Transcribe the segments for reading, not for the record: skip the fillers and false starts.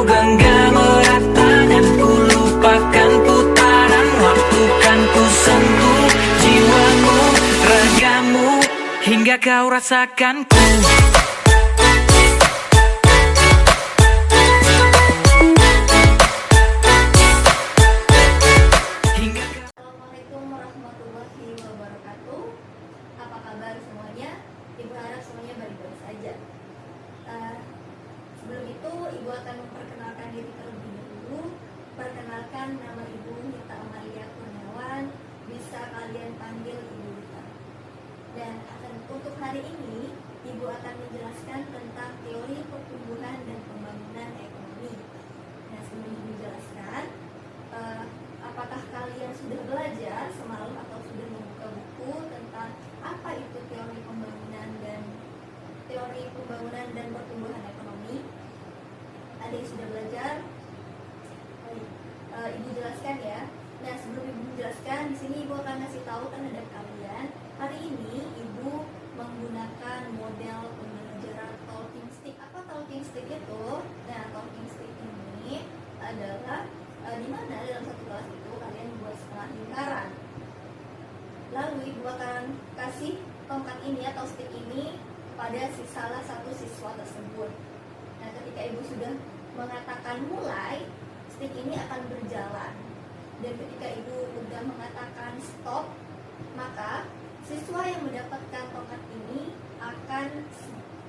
genggam erat tanganku, lupakan putaran waktu, kan ku sentuh jiwamu, ragamu, hingga kau rasakanku. Assalamualaikum warahmatullahi wabarakatuh. Apa kabar semuanya? Ibu harap semuanya baik-baik saja. Sebelum itu, Ibu akan memperkenalkan diri terlebih dahulu. Perkenalkan, nama Ibu Nita Amalia Kurniawan. Bisa kalian panggil Ibu Nita. Dan untuk hari ini, Ibu akan menjelaskan tentang teori pertumbuhan dan pembangunan ekonomi. Nah, sebelum Ibu jelaskan, apakah kalian sudah belajar semalam atau sudah membuka buku tentang apa itu teori pembangunan dan pertumbuhan ekonomi? Ada yang sudah belajar? Ibu jelaskan ya. Nah, sebelum Ibu jelaskan, di sini Ibu akan kasih tahu terhadap kalian. Hari ini Ibu menggunakan model pembelajaran talking stick. Apa talking stick itu? Nah, talking stick ini adalah di mana dalam satu kelas itu kalian membuat setengah lingkaran. Lalu Ibu akan kasih tongkat ini atau stick ini pada salah satu siswa tersebut. Nah, ketika Ibu sudah mengatakan mulai, stick ini akan berjalan. Dan ketika Ibu sudah mengatakan stop, maka siswa yang mendapatkan tongkat ini akan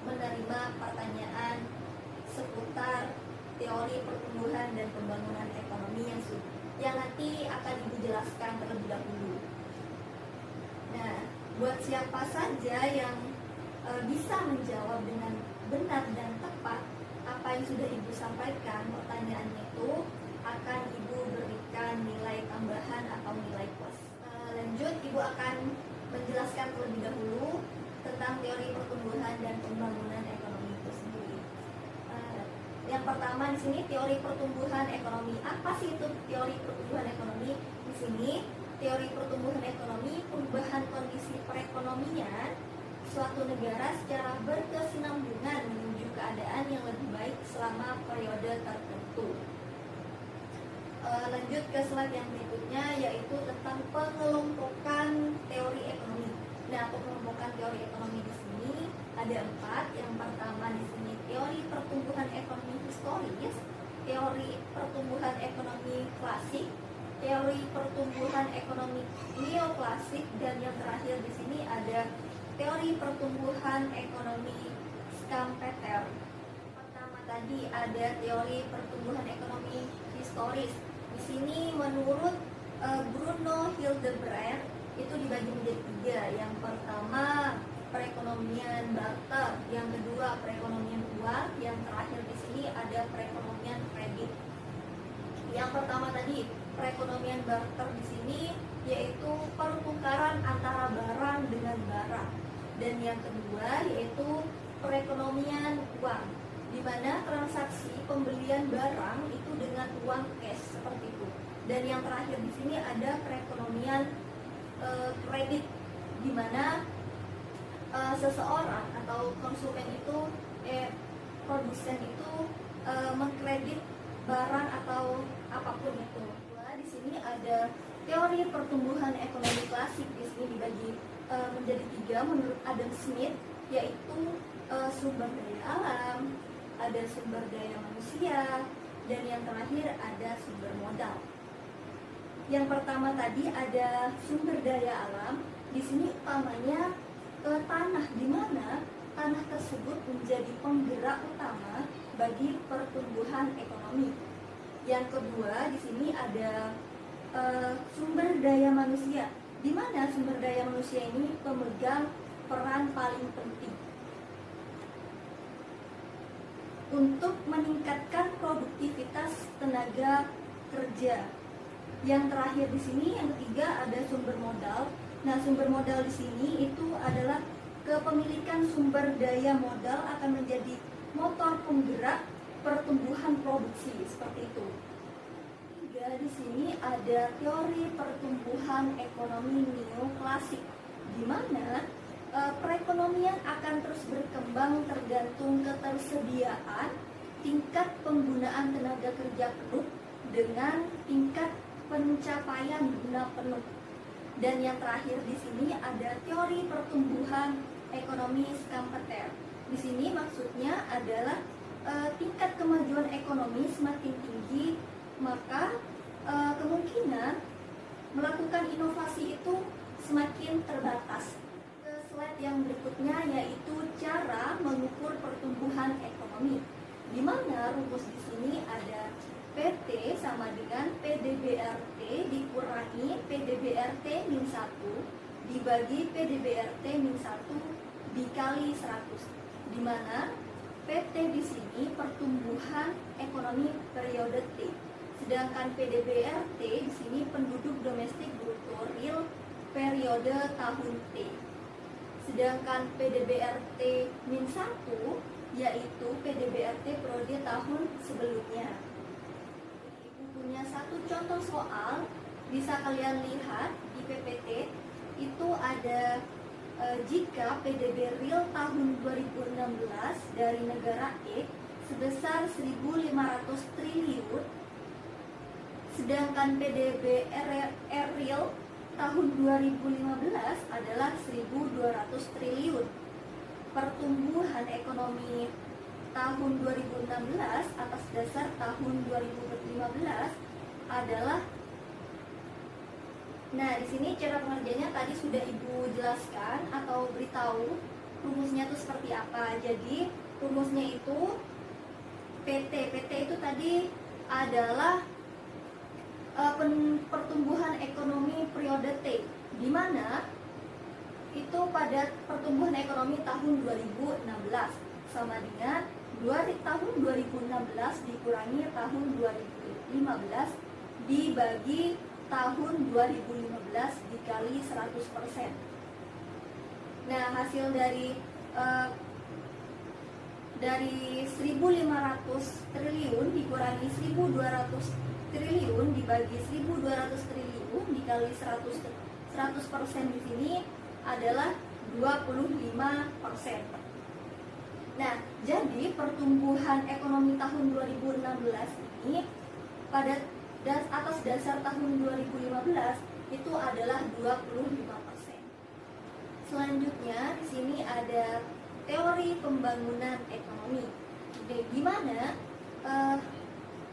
menerima pertanyaan seputar teori pertumbuhan dan pembangunan ekonomi yang nanti akan Ibu jelaskan terlebih dahulu. Nah, buat siapa saja yang bisa menjawab dengan benar dan tepat apa yang sudah Ibu sampaikan, pertanyaannya itu akan Ibu berikan nilai tambahan atau nilai plus. Lanjut, Ibu akan menjelaskan terlebih dahulu tentang teori pertumbuhan dan pembangunan ekonomi itu sendiri. Yang pertama di sini teori pertumbuhan ekonomi. Apa sih itu teori pertumbuhan ekonomi? Di sini teori pertumbuhan ekonomi perubahan kondisi perekonomian suatu negara secara berkesinambungan menuju keadaan yang lebih baik selama periode tertentu. Lanjut ke slide yang berikutnya, yaitu tentang pengelompokan teori ekonomi. Nah, pengelompokan teori ekonomi di sini ada 4. Yang pertama di sini teori pertumbuhan ekonomi historis, teori pertumbuhan ekonomi klasik, teori pertumbuhan ekonomi neoklasik, dan yang terakhir di sini ada teori pertumbuhan ekonomi Schumpeter. Pertama tadi ada teori pertumbuhan ekonomi historis. Di sini menurut Bruno Hildebrand itu dibagi menjadi 3. Yang pertama perekonomian barter, yang kedua perekonomian uang, yang terakhir di sini ada perekonomian kredit. Yang pertama tadi perekonomian barter di sini yaitu pertukaran antara barang dengan barang, dan yang kedua yaitu perekonomian uang, di mana transaksi pembelian barang itu dengan uang cash seperti itu. Dan yang terakhir di sini ada perekonomian kredit, di mana seseorang atau konsumen itu produsen itu mengkredit barang atau apapun itu. Nah, di sini ada teori pertumbuhan ekonomi klasik. Di sini dibagi menjadi 3 menurut Adam Smith, yaitu sumber daya alam, ada sumber daya manusia, dan yang terakhir ada sumber modal. Yang pertama tadi ada sumber daya alam. Di sini utamanya tanah, di mana tanah tersebut menjadi penggerak utama bagi pertumbuhan ekonomi. Yang kedua di sini ada sumber daya manusia, di mana sumber daya manusia ini pemegang peran paling penting untuk meningkatkan produktivitas tenaga kerja. Yang terakhir di sini yang ketiga ada sumber modal. Nah, sumber modal di sini itu adalah kepemilikan sumber daya modal akan menjadi motor penggerak pertumbuhan produksi, seperti itu. Di sini ada teori pertumbuhan ekonomi neoklasik, di mana perekonomian akan terus berkembang tergantung ketersediaan tingkat penggunaan tenaga kerja penuh dengan tingkat pencapaian guna penuh. Dan yang terakhir di sini ada teori pertumbuhan ekonomi Schumpeter. Di sini maksudnya adalah tingkat kemajuan ekonomi semakin tinggi, maka kemungkinan melakukan inovasi itu semakin terbatas. Ke slide yang berikutnya yaitu cara mengukur pertumbuhan ekonomi, di mana rumus di sini ada PT sama dengan PDBRT dikurangi PDBRT min 1 dibagi PDBRT min 1 dikali 100, di mana PT di sini pertumbuhan ekonomi periode T, sedangkan PDBRT di sini penduduk domestik bruto real periode tahun T. Sedangkan PDBRT min 1 yaitu PDBRT periode tahun sebelumnya. Ibu punya satu contoh soal, bisa kalian lihat di PPT, itu ada jika PDB real tahun 2016 dari negara E sebesar 1.500 triliun, sedangkan PDB real tahun 2015 adalah 1.200 triliun. Pertumbuhan ekonomi tahun 2016 atas dasar tahun 2015 adalah, nah di sini cara pengerjaannya tadi sudah Ibu jelaskan atau beritahu rumusnya itu seperti apa. Jadi rumusnya itu PT itu tadi adalah pertumbuhan ekonomi periode T, di mana itu pada pertumbuhan ekonomi tahun 2016 sama dengan tahun 2016 dikurangi tahun 2015 dibagi tahun 2015 dikali 100%. Nah, hasil dari 1.500 triliun dikurangi 1.200 triliun dibagi 1.200 triliun dikali 100% di sini adalah 25%. Nah, jadi pertumbuhan ekonomi tahun 2016 ini pada atas dasar tahun 2015 itu adalah 25%. Selanjutnya di sini ada teori pembangunan ekonomi. Di mana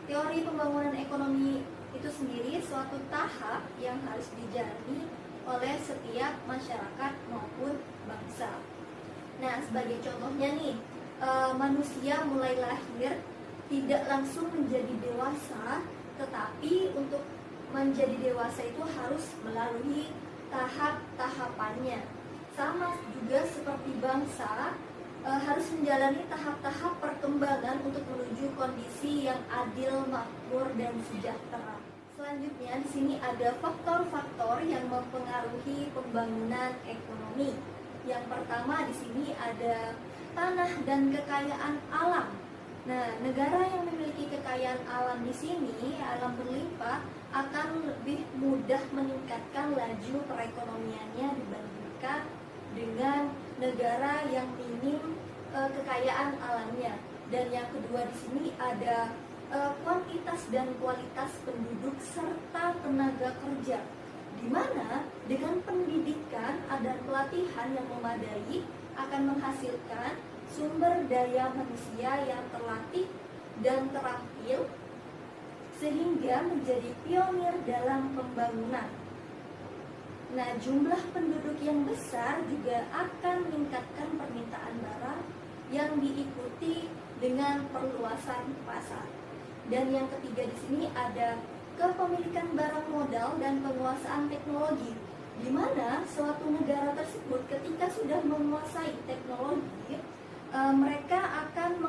teori pembangunan ekonomi itu sendiri suatu tahap yang harus dijalani oleh setiap masyarakat maupun bangsa. Nah, sebagai contohnya nih, manusia mulai lahir tidak langsung menjadi dewasa, tetapi untuk menjadi dewasa itu harus melalui tahap-tahapannya. Sama juga seperti bangsa harus menjalani tahap-tahap perkembangan untuk menuju kondisi yang adil, makmur, dan sejahtera. Selanjutnya di sini ada faktor-faktor yang mempengaruhi pembangunan ekonomi. Yang pertama di sini ada tanah dan kekayaan alam. Nah, negara yang memiliki kekayaan alam di sini, alam berlimpah, akan lebih mudah meningkatkan laju perekonomiannya dibandingkan dengan negara yang minim kekayaan alamnya. Dan yang kedua di sini ada kuantitas dan kualitas penduduk serta tenaga kerja, di mana dengan pendidikan dan pelatihan yang memadai akan menghasilkan sumber daya manusia yang terlatih dan terampil sehingga menjadi pionir dalam pembangunan. Nah, jumlah penduduk yang besar juga akan meningkatkan permintaan barang yang diikuti dengan perluasan pasar. Dan yang ketiga di sini ada kepemilikan barang modal dan penguasaan teknologi, di mana suatu negara tersebut ketika sudah menguasai teknologi, mereka akan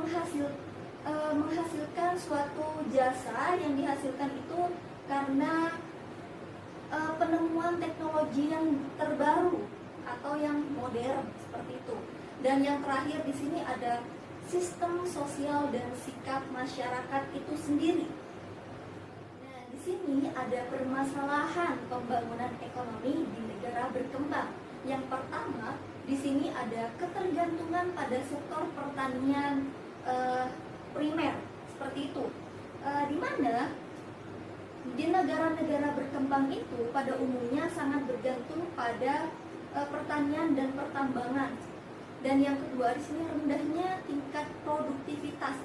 menghasilkan suatu jasa yang dihasilkan itu karena penemuan teknologi yang terbaru atau yang modern seperti itu. Dan yang terakhir di sini ada sistem sosial dan sikap masyarakat itu sendiri. Nah, di sini ada permasalahan pembangunan ekonomi di negara berkembang. Yang pertama, di sini ada ketergantungan pada sektor pertanian primer seperti itu. Di mana di negara-negara berkembang itu pada umumnya sangat bergantung pada pertanian dan pertambangan. Dan yang kedua di sini rendahnya tingkat produktivitas.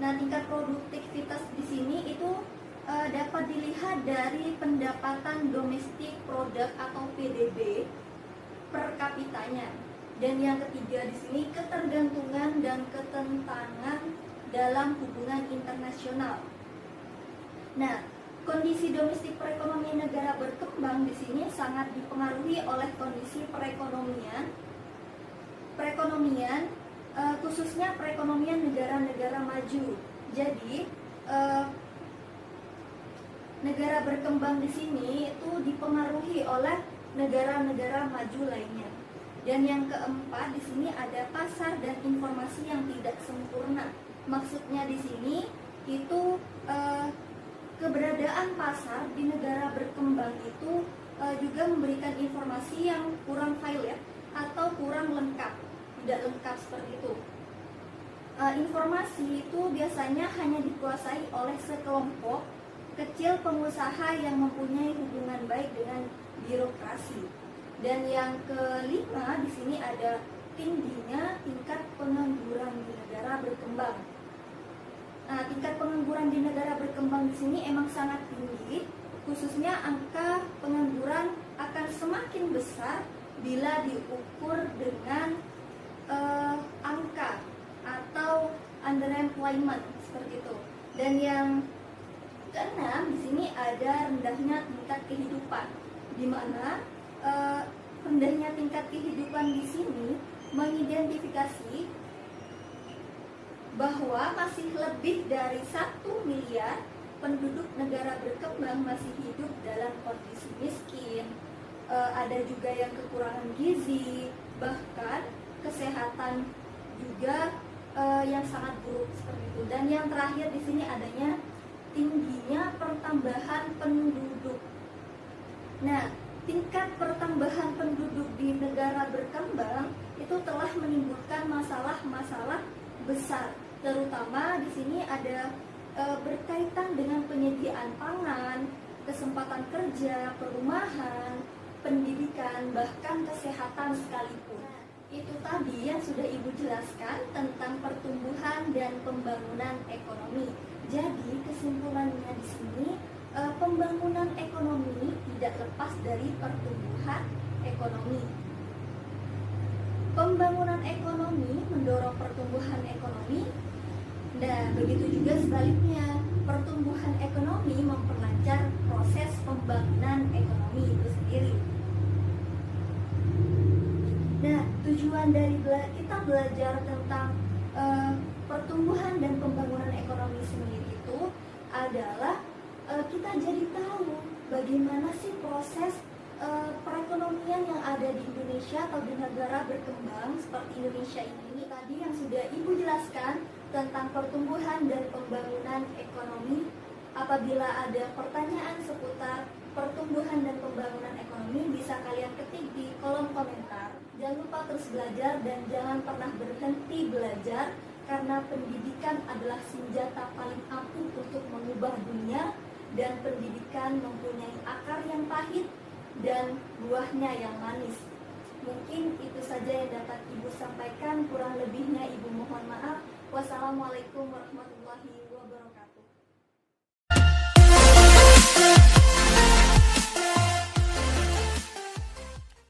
Nah, tingkat produktivitas di sini itu dapat dilihat dari pendapatan domestik produk atau PDB per kapitanya. Dan yang ketiga di sini ketergantungan dan ketentangan dalam hubungan internasional. Nah, kondisi domestik perekonomian negara berkembang di sini sangat dipengaruhi oleh kondisi perekonomian khususnya perekonomian negara-negara maju. Jadi negara berkembang di sini itu dipengaruhi oleh negara-negara maju lainnya. Dan yang keempat di sini ada pasar dan informasi yang tidak sempurna. Maksudnya di sini itu keberadaan pasar di negara berkembang itu juga memberikan informasi yang kurang valid atau kurang lengkap, tidak lengkap seperti itu. Informasi itu biasanya hanya dikuasai oleh sekelompok kecil pengusaha yang mempunyai hubungan baik dengan birokrasi. Dan yang kelima di sini ada tingginya tingkat pengangguran di negara berkembang. Nah, tingkat pengangguran di negara berkembang di sini emang sangat tinggi, khususnya angka pengangguran akan semakin besar bila diukur dengan angka atau underemployment seperti itu. Dan yang keenam di sini ada rendahnya tingkat kehidupan, di mana rendahnya tingkat kehidupan di sini mengidentifikasi bahwa masih lebih dari 1 miliar penduduk negara berkembang masih hidup dalam kondisi miskin. Ada juga yang kekurangan gizi, bahkan kesehatan juga yang sangat buruk seperti itu. Dan yang terakhir di sini adanya tingginya pertambahan penduduk. Nah, tingkat pertambahan penduduk di negara berkembang itu telah menimbulkan masalah-masalah besar, terutama di sini ada berkaitan dengan penyediaan pangan, kesempatan kerja, perumahan, pendidikan, bahkan kesehatan sekalipun. Itu tadi yang sudah Ibu jelaskan tentang pertumbuhan dan pembangunan ekonomi. Jadi kesimpulannya di sini pembangunan ekonomi tidak lepas dari pertumbuhan ekonomi. Pembangunan ekonomi mendorong pertumbuhan ekonomi. Nah, begitu juga sebaliknya, pertumbuhan ekonomi memperlancar proses pembangunan ekonomi itu sendiri. Nah, tujuan dari kita belajar tentang pertumbuhan dan pembangunan ekonomi sendiri itu adalah kita jadi tahu bagaimana sih proses perekonomian yang ada di Indonesia atau di negara berkembang seperti Indonesia ini. Tadi yang sudah Ibu jelaskan tentang pertumbuhan dan pembangunan ekonomi. Apabila ada pertanyaan seputar pertumbuhan dan pembangunan ekonomi, bisa kalian ketik di kolom komentar. Jangan lupa terus belajar dan jangan pernah berhenti belajar, karena pendidikan adalah senjata paling ampuh untuk mengubah dunia, dan pendidikan mempunyai akar yang pahit dan buahnya yang manis. Mungkin itu saja yang dapat Ibu sampaikan, kurang lebihnya Ibu mohon maaf. Wassalamualaikum warahmatullahi wabarakatuh.